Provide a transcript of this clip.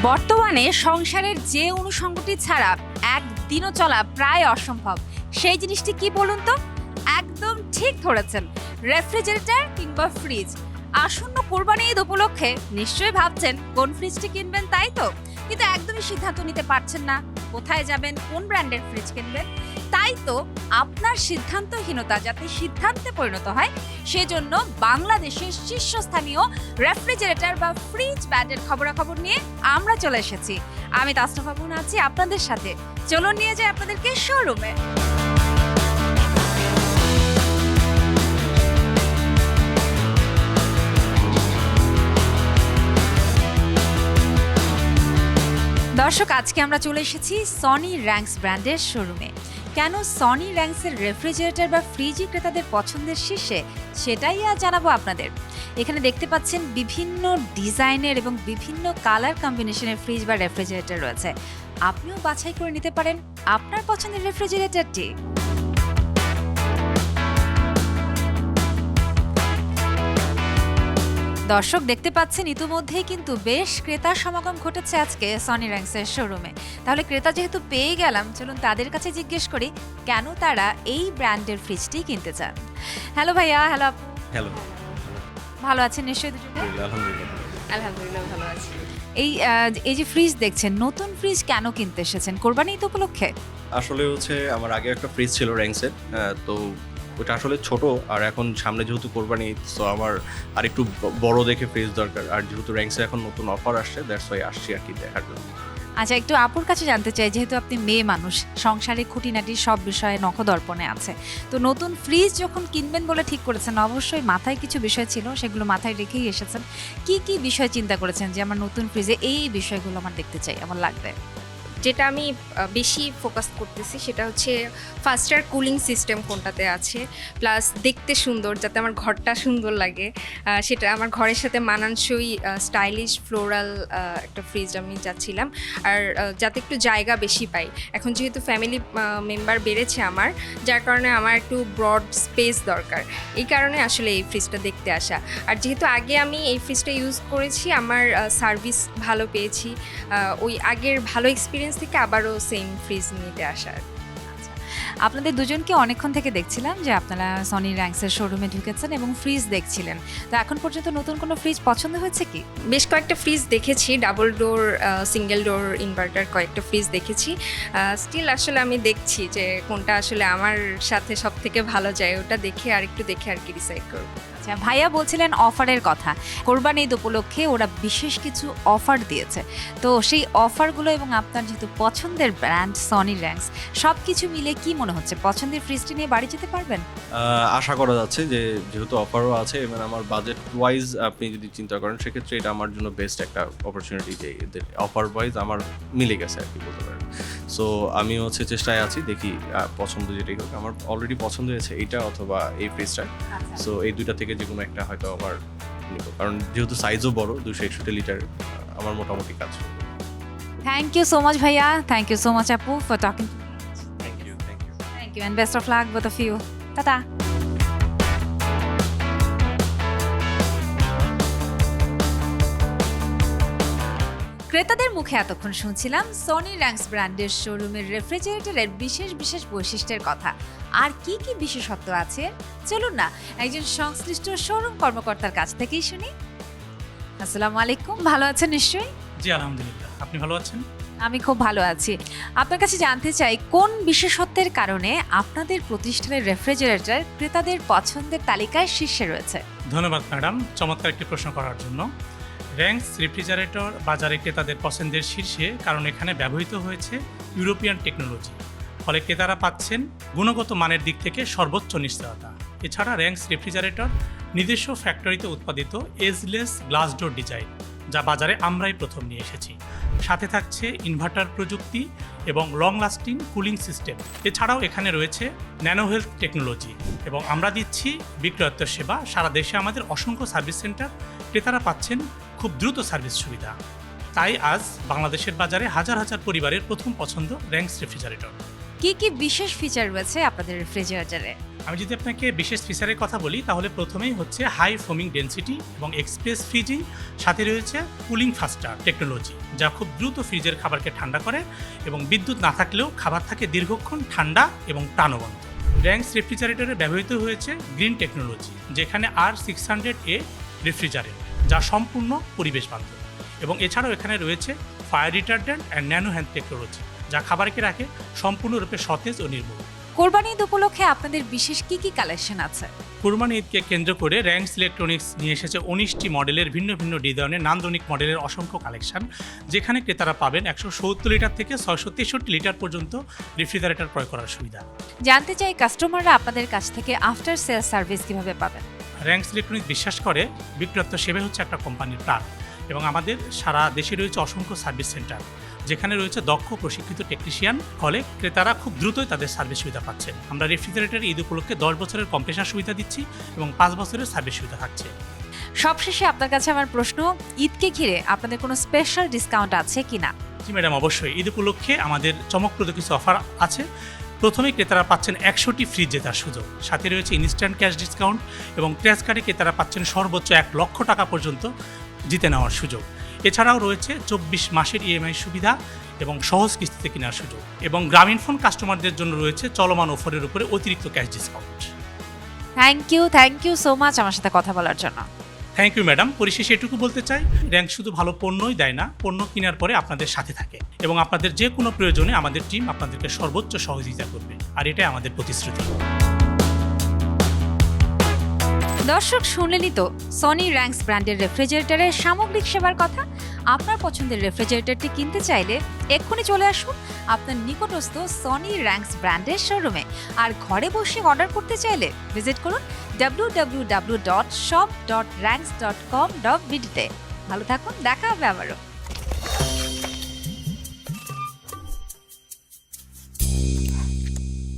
বর্তমানে সংসারের যে অনুষঙ্গটি ছাড়া একদিনও চলা প্রায় অসম্ভব। সেই জিনিসটি কি বলুন তো? একদম ঠিক ধরেছেন, রেফ্রিজারেটর কিংবা ফ্রিজ। আসন্ন কোরবানি ঈদ উপলক্ষে নিশ্চয়ই ভাবছেন কোন ফ্রিজটি কিনবেন, তাই তো? কিন্তু একদমই সিদ্ধান্ত নিতে পারছেন না কোথায় যাবেন, কোন ব্র্যান্ডের ফ্রিজ কিনবেন। তাই তো আপনার সিদ্ধান্তহীনতা যাতে সিদ্ধান্তে পরিণত হয়, সেজন্য বাংলাদেশের শীর্ষস্থানীয় রেফ্রিজারেটর বা ফ্রিজ ব্র্যান্ডের খবরাখবর নিয়ে আমরা চলে এসেছি। আমি তাসনাফা বোন আছি আপনাদের সাথে। চলুন নিয়ে যাই আপনাদেরকে শোরুমে। দর্শক, আজকে আমরা চলে এসেছি SONY-RANGS ব্র্যান্ডের শোরুমে। কেন SONY-RANGSের রেফ্রিজারেটর বা ফ্রিজই ক্রেতাদের পছন্দের শীর্ষে, সেটাই আজ জানাবো আপনাদের। এখানে দেখতে পাচ্ছেন বিভিন্ন ডিজাইনের এবং বিভিন্ন কালার কম্বিনেশনের ফ্রিজ বা রেফ্রিজারেটর রয়েছে। আপনিও বাছাই করে নিতে পারেন আপনার পছন্দের রেফ্রিজারেটরটি। দর্শক, দেখতে পাচ্ছেন ইতিমধ্যেই কিন্তু বেশ ক্রেতার সমাগম ঘটেছে আজকে SONY-RANGSের শোরুমে। তাহলে ক্রেতা যেহেতু পেয়ে গেলাম, চলুন তাদের কাছে জিজ্ঞেস করি কেন তারা এই ব্র্যান্ডের ফ্রিজটি কিনতে চান। হ্যালো ভাইয়া। হ্যালো আপু। হ্যালো। ভালো আছেন নিশ্চয়ই দুজনে? আলহামদুলিল্লাহ ভালো আছি। এই যে ফ্রিজ দেখছেন, নতুন ফ্রিজ কেন কিনতে এসেছেন কোরবানি ঈদ উপলক্ষে? আসলে হচ্ছে আমার আগে একটা ফ্রিজ ছিল RANGSের, তো ওটা আসলে ছোট, আর এখন সামনে যেহেতু কোরবানি ঈদ, তো আমার আর একটু বড় দেখে ফ্রিজ দরকার। আর যেহেতু RANGSের এখন নতুন অফার আসছে, দ্যাটস ওয়াই আসছি আর কি দেখার জন্য। আচ্ছা, একটু আপুর কাছে জানতে চাই, যেহেতু আপনি মেয়ে মানুষ, সংসারে খুঁটিনাটি সব বিষয়ে নখদর্পণে আছে, তো নতুন ফ্রিজ যখন কিনবেন বলে ঠিক করেছেন, অবশ্যই মাথায় কিছু বিষয় ছিল, সেগুলো মাথায় রেখেই এসেছেন। কি কি বিষয় চিন্তা করেছেন যে আমার নতুন ফ্রিজে এই বিষয়গুলো আমার দেখতে চাই, আমার লাগবে? যেটা আমি বেশি ফোকাস করতেছি সেটা হচ্ছে ফাস্টার কুলিং সিস্টেম কোনটাতে আছে, প্লাস দেখতে সুন্দর, যাতে আমার ঘরটা সুন্দর লাগে, সেটা আমার ঘরের সাথে মানানসই স্টাইলিশ ফ্লোরাল একটা ফ্রিজ আমি চাচ্ছিলাম। আর যাতে একটু জায়গা বেশি পাই। এখন যেহেতু ফ্যামিলি মেম্বার বেড়েছে আমার, যার কারণে আমার একটু ব্রড স্পেস দরকার। এই কারণে আসলে এই ফ্রিজটা দেখতে আসা। আর যেহেতু আগে আমি এই ফ্রিজটা ইউজ করেছি, আমার সার্ভিস ভালো পেয়েছি, ওই আগের ভালো এক্সপিরিয়েন্স থেকে আবারও সেম ফ্রিজ নিতে আসার। আপনাদের দুজনকে অনেকক্ষণ থেকে দেখছিলাম যে আপনারা SONY-RANGSের শোরুমে ঢুকেছেন এবং ফ্রিজ দেখছিলেন। তো এখন পর্যন্ত নতুন কোনো ফ্রিজ পছন্দ হয়েছে কি? বেশ কয়েকটা ফ্রিজ দেখেছি, double door, single door inverter কয়েকটা ফ্রিজ দেখেছি। স্টিল আসলে আমি দেখছি যে কোনটা আসলে আমার সাথে সব থেকে ভালো যায়, ওটা দেখে আর একটু দেখে আর কি ডিসাইড করবো। আচ্ছা, ভাইয়া বলছিলেন অফারের কথা। কোরবানি ঈদ উপলক্ষে ওরা বিশেষ কিছু অফার দিয়েছে, তো সেই অফারগুলো এবং আপনার যেহেতু পছন্দের ব্র্যান্ড SONY-RANGS, সব কিছু মিলে কি মনে হচ্ছে পছন্দের ফ্রিজটি নিয়ে বাড়ি যেতে পারবেন? আশা করা যাচ্ছে যে যেহেতু অফারও আছে এবং আমার বাজেট ওয়াইজ আপনি যদি চিন্তা করেন, সেক্ষেত্রে এটা আমার জন্য বেস্ট একটা অপরচুনিটি, যে এদের অফার ওয়াইজ আমার মিলে গেছে আর কি বলতে পারেন। সো আমি হচ্ছে চেষ্টায় আছি, দেখি পছন্দ যেটাই হোক। আমার অলরেডি পছন্দ হয়েছে এইটা অথবা এই ফ্রিজটা। সো এই দুইটা থেকে যে কোনো একটা হয়তো আমার নিব, কারণ যেহেতু সাইজও বড়, 261 লিটার, আমার মোটামুটি কাজ। থ্যাংক ইউ সো মাচ ভাইয়া, থ্যাংক ইউ সো মাচ আপু for talking. Thank you and best of luck both of you. Ta-ta. ক্রেতাদের মুখে এতক্ষণ শুনছিলাম SONY-RANGS ব্র্যান্ডের শোরুমের রেফ্রিজারেটরের বিশেষ বিশেষ বৈশিষ্ট্যের কথা। আর কি কি বিশেষত্ব আছে, চলুন না একজন সংশ্লিষ্ট শোরুম কর্মকর্তার কাছ থেকেই শুনি। আসসালামু আলাইকুম, ভালো আছেন নিশ্চয়ই? জি আলহামদুলিল্লাহ, আপনি ভালো আছেন? আমি খুব ভালো আছি। আপনার কাছে জানতে চাই, কোন বিশেষত্বের কারণে আপনাদের প্রতিষ্ঠানের রেফ্রিজারেটর ক্রেতাদের পছন্দের তালিকায় শীর্ষে রয়েছে? ধন্যবাদ ম্যাডাম, চমৎকার একটি প্রশ্ন করার জন্য। RANGS রেফ্রিজারেটর বাজারে ক্রেতাদের পছন্দের শীর্ষে, কারণ এখানে ব্যবহৃত হয়েছে ইউরোপিয়ান টেকনোলজি। ফলে ক্রেতারা পাচ্ছেন গুণগত মানের দিক থেকে সর্বোচ্চ নিশ্চয়তা। এছাড়া RANGS রেফ্রিজারেটর নিজস্ব ফ্যাক্টরিতে উৎপাদিত এজলেস গ্লাস ডোর ডিজাইন, যা বাজারে আমরাই প্রথম নিয়ে এসেছি। সাথে থাকছে ইনভার্টার প্রযুক্তি এবং লং লাস্টিং কুলিং সিস্টেম। এছাড়াও এখানে রয়েছে ন্যানো হেলথ টেকনোলজি এবং আমরা দিচ্ছি বিক্রয়োত্তর সেবা। সারা দেশে আমাদের অসংখ্য সার্ভিস সেন্টার, ক্রেতারা পাচ্ছেন খুব দ্রুত সার্ভিস সুবিধা। তাই আজ বাংলাদেশের বাজারে হাজার হাজার পরিবারের প্রথম পছন্দ RANGS রেফ্রিজারেটর। কি কি বিশেষ ফিচার রয়েছে আপনাদের রেফ্রিজারেটরে? আমি যদি আপনাকে বিশেষ ফিচারের কথা বলি তাহলে প্রথমেই হচ্ছে হাই ফোমিং ডেনসিটি এবং এক্সপ্রেস ফ্রিজিং, সাথে রয়েছে কুলিং ফাস্টার টেকনোলজি, যা খুব দ্রুত ফ্রিজের খাবারকে ঠান্ডা করে এবং বিদ্যুৎ না থাকলেও খাবার থাকে দীর্ঘক্ষণ ঠান্ডা এবং প্রাণবন্ত। র্যাংস রেফ্রিজারেটরে ব্যবহৃত হয়েছে গ্রিন টেকনোলজি, যেখানে R600A রেফ্রিজারেটর, যা সম্পূর্ণ পরিবেশ বান্ধব, এবং এছাড়াও এখানে রয়েছে fire retardant and nano hand technology, যা খাবারকে রাখে সম্পূর্ণরূপে সতেজ ও নির্মল। কোরবানি ঈদ উপলক্ষে আপনাদের বিশেষ কি কি কালেকশন আছে? কুরবানি ঈদকে কেন্দ্র করে র্যাংস ইলেকট্রনিক্স নিয়ে এসেছে 19টি মডেলের ভিন্ন ভিন্ন ডিজাইনের নান্দনিক মডেলের অসংখ্য কালেকশন, যেখানে ক্রেতারা পাবেন 170 লিটার থেকে 663 লিটার পর্যন্ত রেফ্রিজারেটর ক্রয় করার সুবিধা। জানতে চাই কাস্টমাররা আপনাদের কাছ থেকে আফটার সেল সার্ভিস কিভাবে পাবেন? র্যাংস ইলেকট্রনিক্স বিশ্বাস করে বিক্রেতা সেবা হচ্ছে একটা কোম্পানির প্রাণ, এবং আমাদের সারা দেশে রয়েছে অসংখ্য সার্ভিস সেন্টার, যেখানে রয়েছে দক্ষ প্রশিক্ষিত টেকনিশিয়ান, ফলে ক্রেতারা খুব দ্রুতই তাদের সার্ভিস সুবিধা পাচ্ছেন। আমরা রেফ্রিজারেটর ঈদ উপলক্ষে 10 বছরের কম্প্রেসার সুবিধা দিচ্ছি এবং 5 বছরের সার্ভিস সুবিধা থাকছে। সবশেষে আপনার কাছে আমার প্রশ্ন, ঈদকে ঘিরে আপনাদের কোনো স্পেশাল ডিসকাউন্ট আছে কিনা? জি ম্যাডাম, অবশ্যই। ঈদ উপলক্ষে আমাদের চমকপ্রদ কিছু অফার আছে। প্রথমেই ক্রেতারা পাচ্ছেন 100টি ফ্রিজ জেতার সুযোগ, সাথে রয়েছে ইনস্ট্যান্ট ক্যাশ ডিসকাউন্ট, এবং ক্র্যাশ কার্ডে ক্রেতারা পাচ্ছেন সর্বোচ্চ 1 লক্ষ টাকা পর্যন্ত জিতে নেওয়ার সুযোগ। এছাড়াও রয়েছে 24 মাসের ইএমআই সুবিধা এবং সহজ কিস্তিতে কেনার সুযোগ, এবং গ্রামীণফোন কাস্টমারদের জন্য রয়েছে চলমান অফারের উপরে অতিরিক্ত cash discount. Thank you so much আমার সাথে কথা বলার জন্য। Thank you madam. পরিশেষে এটুকু বলতে চাই, র্যাংক শুধু ভালো পণ্যই দেয় না, পণ্য কেনার পরে আপনাদের সাথে থাকে এবং আপনাদের যে কোনো প্রয়োজনে আমাদের টিম আপনাদেরকে সর্বোচ্চ সহযোগিতা করবে, আর এটাই আমাদের প্রতিশ্রুতি। দর্শক, শুনলেনই তো সনি-RANGS ব্র্যান্ডের রেফ্রিজারেটরের সামগ্রিক সেবার কথা। আপনার পছন্দের রেফ্রিজারেটরটি কিনতে চাইলে এক্ষুনি চলে আসুন আপনার নিকটস্থ সনি-RANGS ব্র্যান্ডের শোরুমে, আর ঘরে বসে অর্ডার করতে চাইলে ভিজিট করুন www.shop.rangs.com.bd তে। ভালো থাকুন, দেখা হবে আবারও।